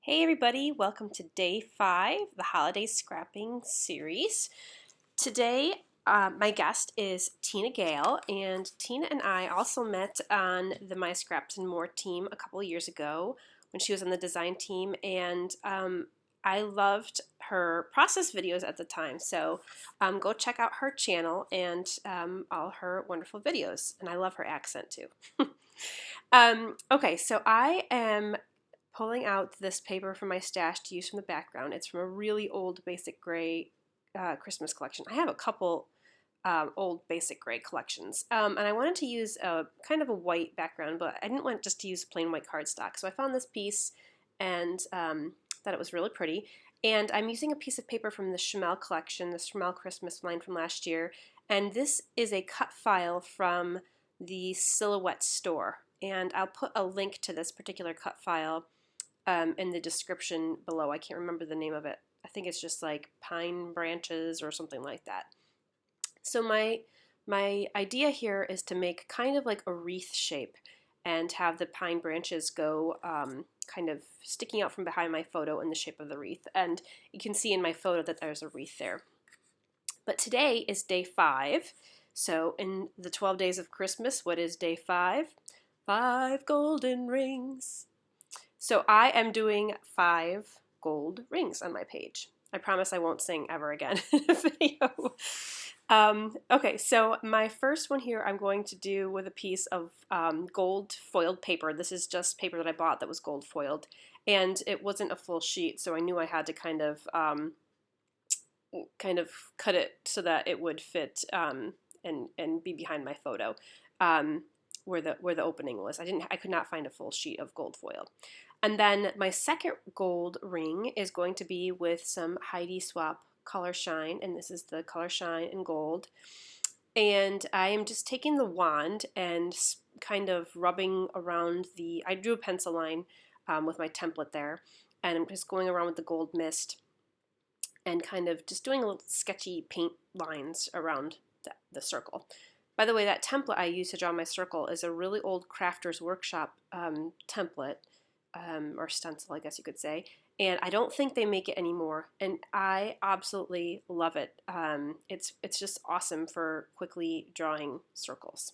Hey everybody, welcome to day 5, the holiday scrapping series. Today my guest is Tina Gale, and Tina and I also met on the My Scraps and More team a couple of years ago when she was on the design team, and I loved her process videos at the time, so go check out her channel and all her wonderful videos, and I love her accent too. Okay, so I am pulling out this paper from my stash to use from the background. It's from a really old basic gray Christmas collection. I have a couple old basic gray collections, and I wanted to use a kind of a white background, but I didn't want just to use plain white cardstock. So I found this piece and thought it was really pretty. And I'm using a piece of paper from the Chamel collection, the Chamel Christmas line from last year, and this is a cut file from the Silhouette store. And I'll put a link to this particular cut file in the description below. I can't remember the name of it. I think it's just like pine branches or something like that. So my idea here is to make kind of like a wreath shape and have the pine branches go kind of sticking out from behind my photo in the shape of the wreath. And you can see in my photo that there's a wreath there. But today is day 5. So in the 12 days of Christmas, what is day 5? 5 golden rings. So I am doing 5 gold rings on my page. I promise I won't sing ever again in a video. Okay, so my first one here I'm going to do with a piece of gold foiled paper. This is just paper that I bought that was gold foiled, and it wasn't a full sheet, so I knew I had to kind of cut it so that it would fit and be behind my photo. Where the opening was. I could not find a full sheet of gold foil. And then my second gold ring is going to be with some Heidi Swapp Color Shine, and this is the Color Shine in gold. And I am just taking the wand and kind of rubbing around I drew a pencil line with my template there, and I'm just going around with the gold mist and kind of just doing a little sketchy paint lines around the circle. By the way, that template I used to draw my circle is a really old Crafter's Workshop template, or stencil, I guess you could say, and I don't think they make it anymore, and I absolutely love it. It's just awesome for quickly drawing circles.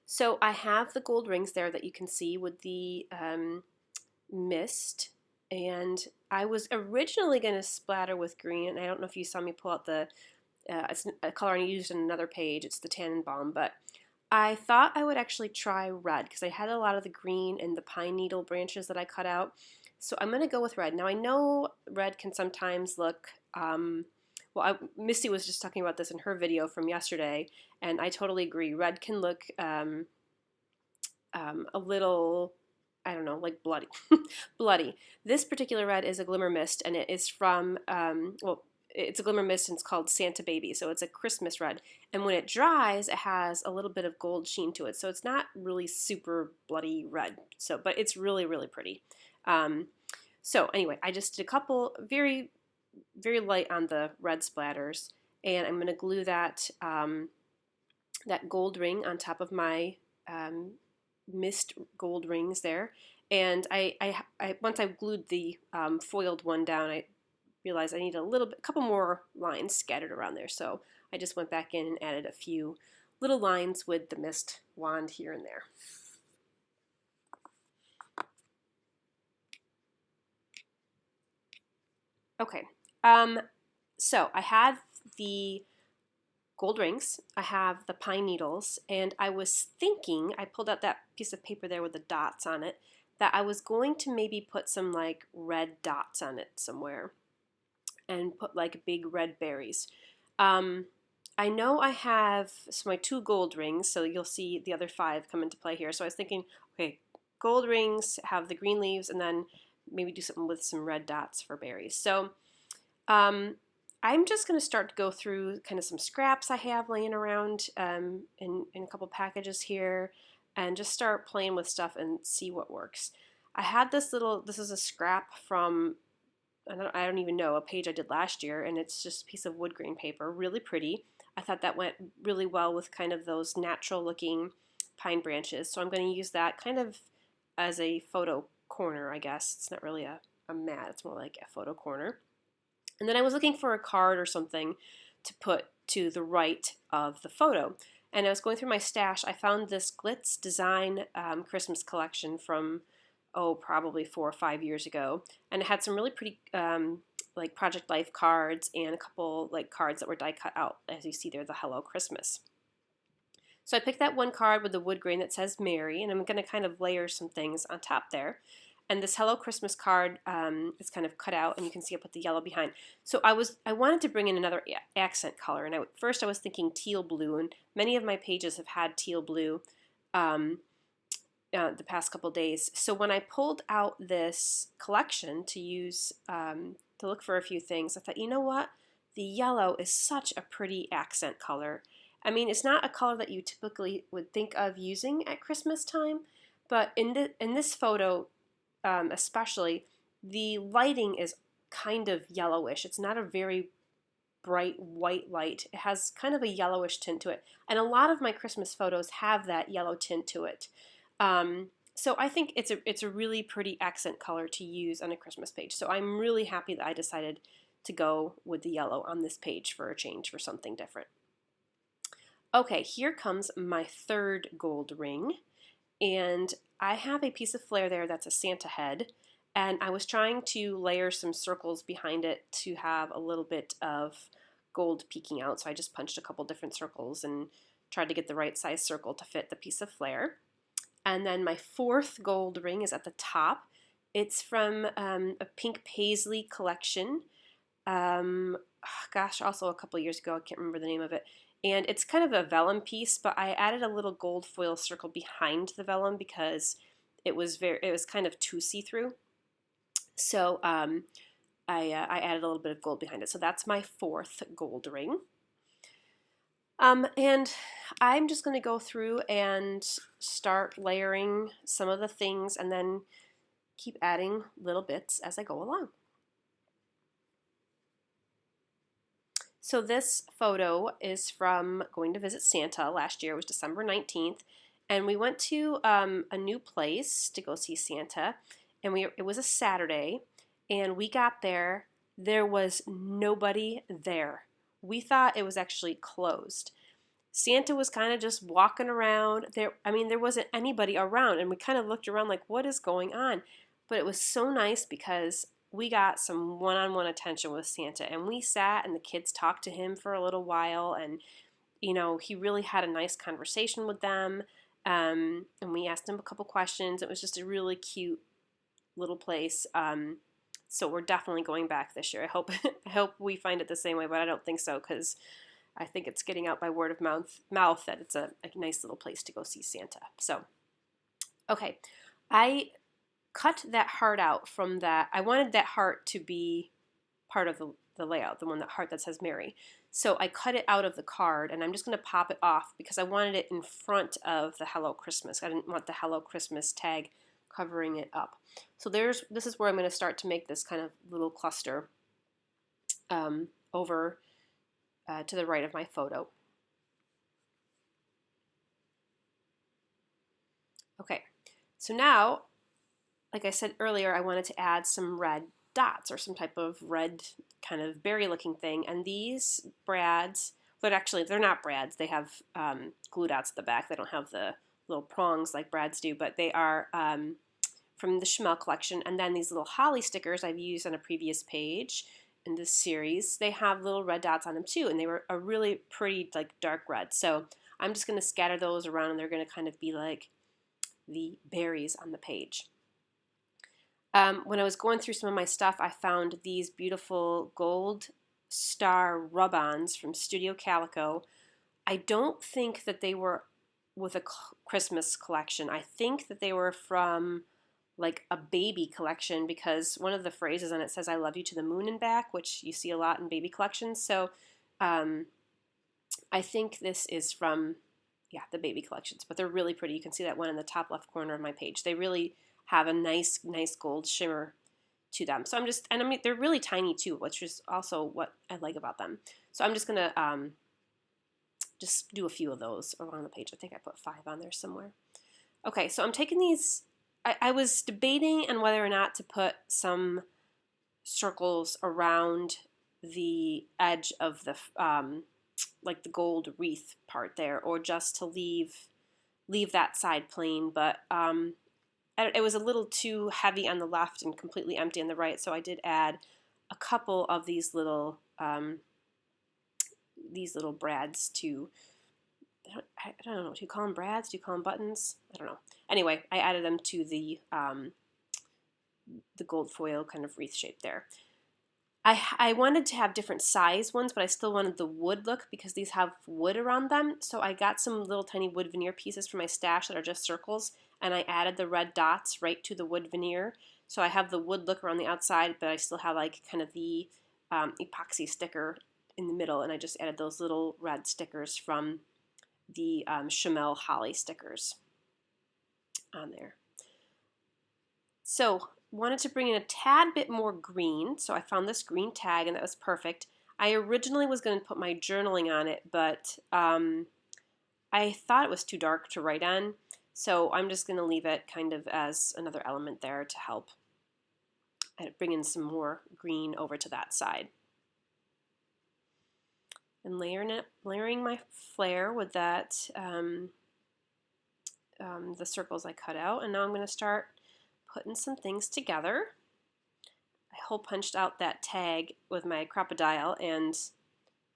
So I have the gold rings there that you can see with the mist, and I was originally going to splatter with green, and I don't know if you saw me pull out it's a color I used on another page. It's the Tannenbaum, but I thought I would actually try red because I had a lot of the green and the pine needle branches that I cut out. So I'm going to go with red. Now I know red can sometimes look, Missy was just talking about this in her video from yesterday, and I totally agree. Red can look a little, I don't know, like bloody. bloody. This particular red is a Glimmer Mist, and it is from, it's a Glimmer Mist and it's called Santa Baby, so it's a Christmas red. And when it dries, it has a little bit of gold sheen to it, so it's not really super bloody red. But it's really, really pretty. So anyway, I just did a couple very, very light on the red splatters, and I'm going to glue that that gold ring on top of my mist gold rings there. And I once I've glued the foiled one down, I realized I need a couple more lines scattered around there. So I just went back in and added a few little lines with the mist wand here and there. Okay, so I have the gold rings, I have the pine needles, and I was thinking, I pulled out that piece of paper there with the dots on it, that I was going to maybe put some like red dots on it somewhere and put like big red berries. I know I have my 2 gold rings, so you'll see the other 5 come into play here. So I was thinking, okay, gold rings, have the green leaves, and then maybe do something with some red dots for berries. So I'm just going to start to go through kind of some scraps I have laying around in a couple packages here, and just start playing with stuff and see what works. I had this is a scrap from, I don't even know, a page I did last year, and it's just a piece of wood grain paper, really pretty. I thought that went really well with kind of those natural looking pine branches, so I'm going to use that kind of as a photo corner, I guess. It's not really a mat, it's more like a photo corner. And then I was looking for a card or something to put to the right of the photo. And I was going through my stash. I found this Glitz Design Christmas collection from, probably 4 or 5 years ago. And it had some really pretty like Project Life cards and a couple like cards that were die cut out. As you see there, the Hello Christmas. So I picked that one card with the wood grain that says Merry, and I'm going to kind of layer some things on top there. And this Hello Christmas card is kind of cut out, and you can see I put the yellow behind. So I wanted to bring in another accent color, and first I was thinking teal blue, and many of my pages have had teal blue the past couple days. So when I pulled out this collection to use to look for a few things, I thought, you know what? The yellow is such a pretty accent color. I mean, it's not a color that you typically would think of using at Christmas time, but in this photo, especially, the lighting is kind of yellowish. It's not a very bright white light. It has kind of a yellowish tint to it. And a lot of my Christmas photos have that yellow tint to it. So I think it's a really pretty accent color to use on a Christmas page. So I'm really happy that I decided to go with the yellow on this page for a change, for something different. Okay, here comes my third gold ring. And I have a piece of flair there that's a Santa head, and I was trying to layer some circles behind it to have a little bit of gold peeking out, so I just punched a couple different circles and tried to get the right size circle to fit the piece of flair. And then my fourth gold ring is at the top. It's from a pink paisley collection. Also a couple years ago, I can't remember the name of it. And it's kind of a vellum piece, but I added a little gold foil circle behind the vellum because it was kind of too see-through. So I added a little bit of gold behind it. So that's my fourth gold ring. And I'm just going to go through and start layering some of the things and then keep adding little bits as I go along. So this photo is from going to visit Santa last year. It was December 19th. And we went to a new place to go see Santa. And it was a Saturday. And we got there. There was nobody there. We thought it was actually closed. Santa was kind of just walking around. There wasn't anybody around. And we kind of looked around like, what is going on? But it was so nice because we got some one-on-one attention with Santa, and we sat and the kids talked to him for a little while, and he really had a nice conversation with them, and we asked him a couple questions. It was just a really cute little place. So we're definitely going back this year. I hope we find it the same way, but I don't think so because I think it's getting out by word of mouth that it's a nice little place to go see Santa. So, okay, I cut that heart out from that. I wanted that heart to be part of the layout, the heart that says Merry. So I cut it out of the card, and I'm just going to pop it off because I wanted it in front of the Hello Christmas. I didn't want the Hello Christmas tag covering it up. So this is where I'm going to start to make this kind of little cluster over to the right of my photo. Okay, so now, like I said earlier, I wanted to add some red dots or some type of red kind of berry looking thing. And these brads, but actually they're not brads. They have glue dots at the back. They don't have the little prongs like brads do, but they are from the Schmel collection. And then these little holly stickers I've used on a previous page in this series, they have little red dots on them too. And they were a really pretty like dark red. So I'm just going to scatter those around, and they're going to kind of be like the berries on the page. When I was going through some of my stuff, I found these beautiful gold star rub-ons from Studio Calico. I don't think that they were with a Christmas collection. I think that they were from like a baby collection because one of the phrases on it says, "I love you to the moon and back," which you see a lot in baby collections. So I think this is from, the baby collections, but they're really pretty. You can see that one in the top left corner of my page. They really have a nice gold shimmer to them. So they're really tiny too, which is also what I like about them. So I'm just gonna just do a few of those around the page. I think I put 5 on there somewhere. Okay, so I'm taking these I was debating on whether or not to put some circles around the edge of the like the gold wreath part there, or just to leave that side plain. But it was a little too heavy on the left and completely empty on the right, so I did add a couple of these little brads to. I don't know. Do you call them brads? Do you call them buttons? I don't know. Anyway, I added them to the gold foil kind of wreath shape there. I wanted to have different size ones, but I still wanted the wood look because these have wood around them. So I got some little tiny wood veneer pieces from my stash that are just circles, and I added the red dots right to the wood veneer. So I have the wood look around the outside, but I still have like kind of the epoxy sticker in the middle, and I just added those little red stickers from the Chamel Holly stickers on there. So wanted to bring in a tad bit more green, so I found this green tag, and that was perfect. I originally was going to put my journaling on it, but I thought it was too dark to write on, so I'm just going to leave it kind of as another element there to help bring in some more green over to that side. And layering my flare with that, the circles I cut out, and now I'm going to start putting some things together. I hole punched out that tag with my crocodile, and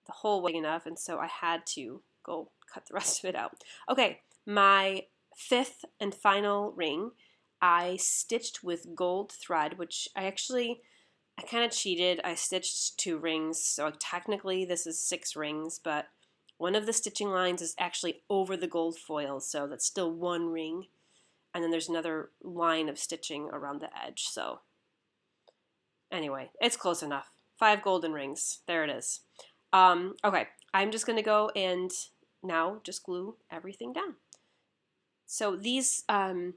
the hole was big enough, and so I had to go cut the rest of it out. Okay, my fifth and final ring, I stitched with gold thread, which I kind of cheated. I stitched 2 rings, so technically this is 6 rings, but one of the stitching lines is actually over the gold foil, so that's still 1 ring. And then there's another line of stitching around the edge. So anyway, it's close enough. 5 golden rings. There it is. Okay, I'm just going to go and now just glue everything down. So these pine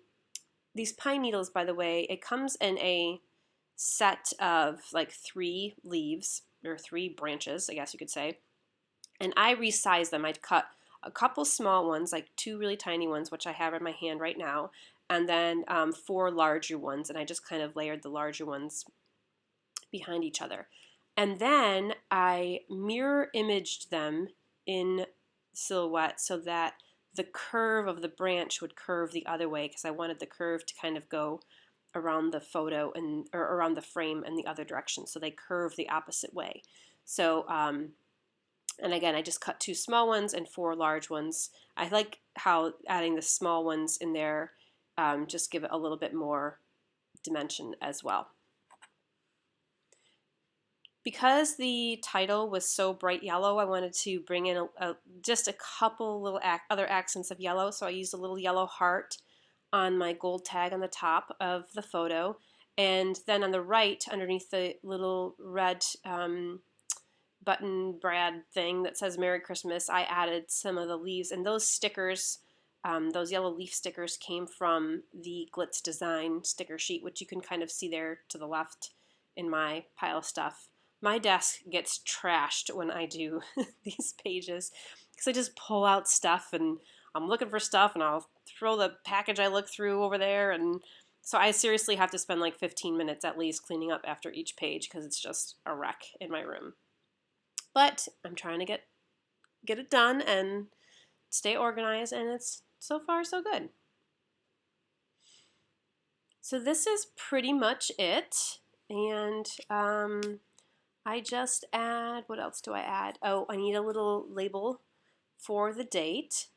needles, by the way, it comes in a set of like 3 leaves, or 3 branches, I guess you could say. And I resized them. I cut a couple small ones, like 2 really tiny ones, which I have in my hand right now, and then 4 larger ones, and I just kind of layered the larger ones behind each other. And then I mirror imaged them in silhouette so that the curve of the branch would curve the other way, because I wanted the curve to kind of go around the photo or around the frame in the other direction, so they curve the opposite way. So and again, I just cut 2 small ones and 4 large ones. I like how adding the small ones in there just give it a little bit more dimension as well. Because the title was so bright yellow, I wanted to bring in just a couple little other accents of yellow. So I used a little yellow heart on my gold tag on the top of the photo. And then on the right, underneath the little red button brad thing that says Merry Christmas, I added some of the leaves, and those stickers, those yellow leaf stickers, came from the Glitz Design sticker sheet, which you can kind of see there to the left in my pile of stuff. My desk gets trashed when I do these pages because I just pull out stuff and I'm looking for stuff and I'll throw the package I look through over there, and so I seriously have to spend like 15 minutes at least cleaning up after each page because it's just a wreck in my room. But I'm trying to get it done and stay organized, and it's so far so good. So this is pretty much it, and I just add, what else do I add? Oh, I need a little label for the date.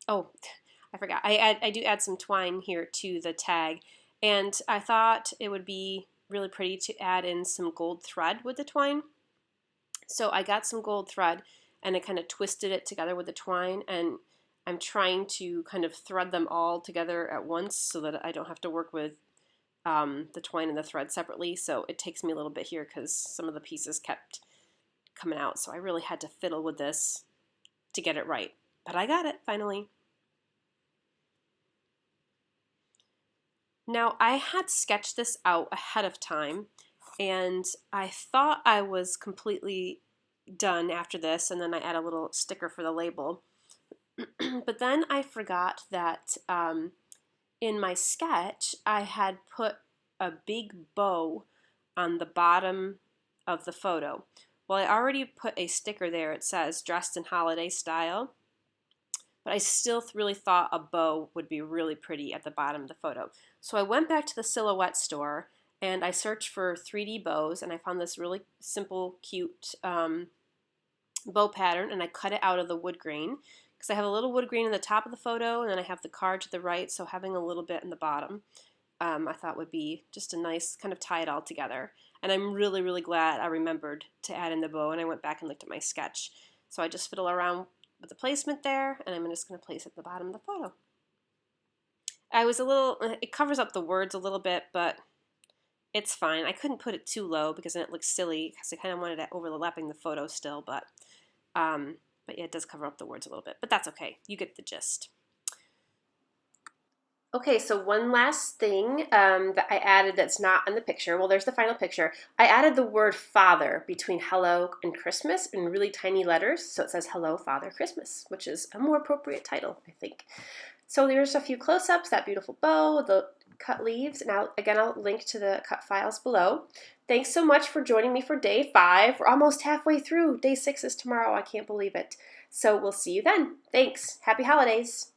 Oh, I forgot. I do add some twine here to the tag, and I thought it would be really pretty to add in some gold thread with the twine. So I got some gold thread and I kind of twisted it together with the twine, and I'm trying to kind of thread them all together at once so that I don't have to work with the twine and the thread separately. So it takes me a little bit here because some of the pieces kept coming out. So I really had to fiddle with this to get it right. But I got it finally. Now I had sketched this out ahead of time, and I thought I was completely done after this, and then I add a little sticker for the label. But then I forgot that in my sketch, I had put a big bow on the bottom of the photo. Well, I already put a sticker there. It says dressed in holiday style, but I still really thought a bow would be really pretty at the bottom of the photo. So I went back to the Silhouette store and I searched for 3D bows, and I found this really simple, cute bow pattern, and I cut it out of the wood grain because I have a little wood grain in the top of the photo, and then I have the card to the right, so having a little bit in the bottom I thought would be just a nice kind of tie it all together. And I'm really, really glad I remembered to add in the bow, and I went back and looked at my sketch. So I just fiddle around with the placement there, and I'm just going to place it at the bottom of the photo. It covers up the words a little bit, but it's fine. I couldn't put it too low because then it looks silly because I kind of wanted it overlapping the photo still, but yeah, it does cover up the words a little bit, but that's okay. You get the gist. Okay, so one last thing that I added that's not in the picture. Well, there's the final picture. I added the word Father between hello and Christmas in really tiny letters. So it says Hello, Father Christmas, which is a more appropriate title, I think. So there's a few close-ups, that beautiful bow, the cut leaves, and I'll link to the cut files below. Thanks so much for joining me for day 5. We're almost halfway through. Day 6 is tomorrow. I can't believe it. So we'll see you then. Thanks. Happy holidays.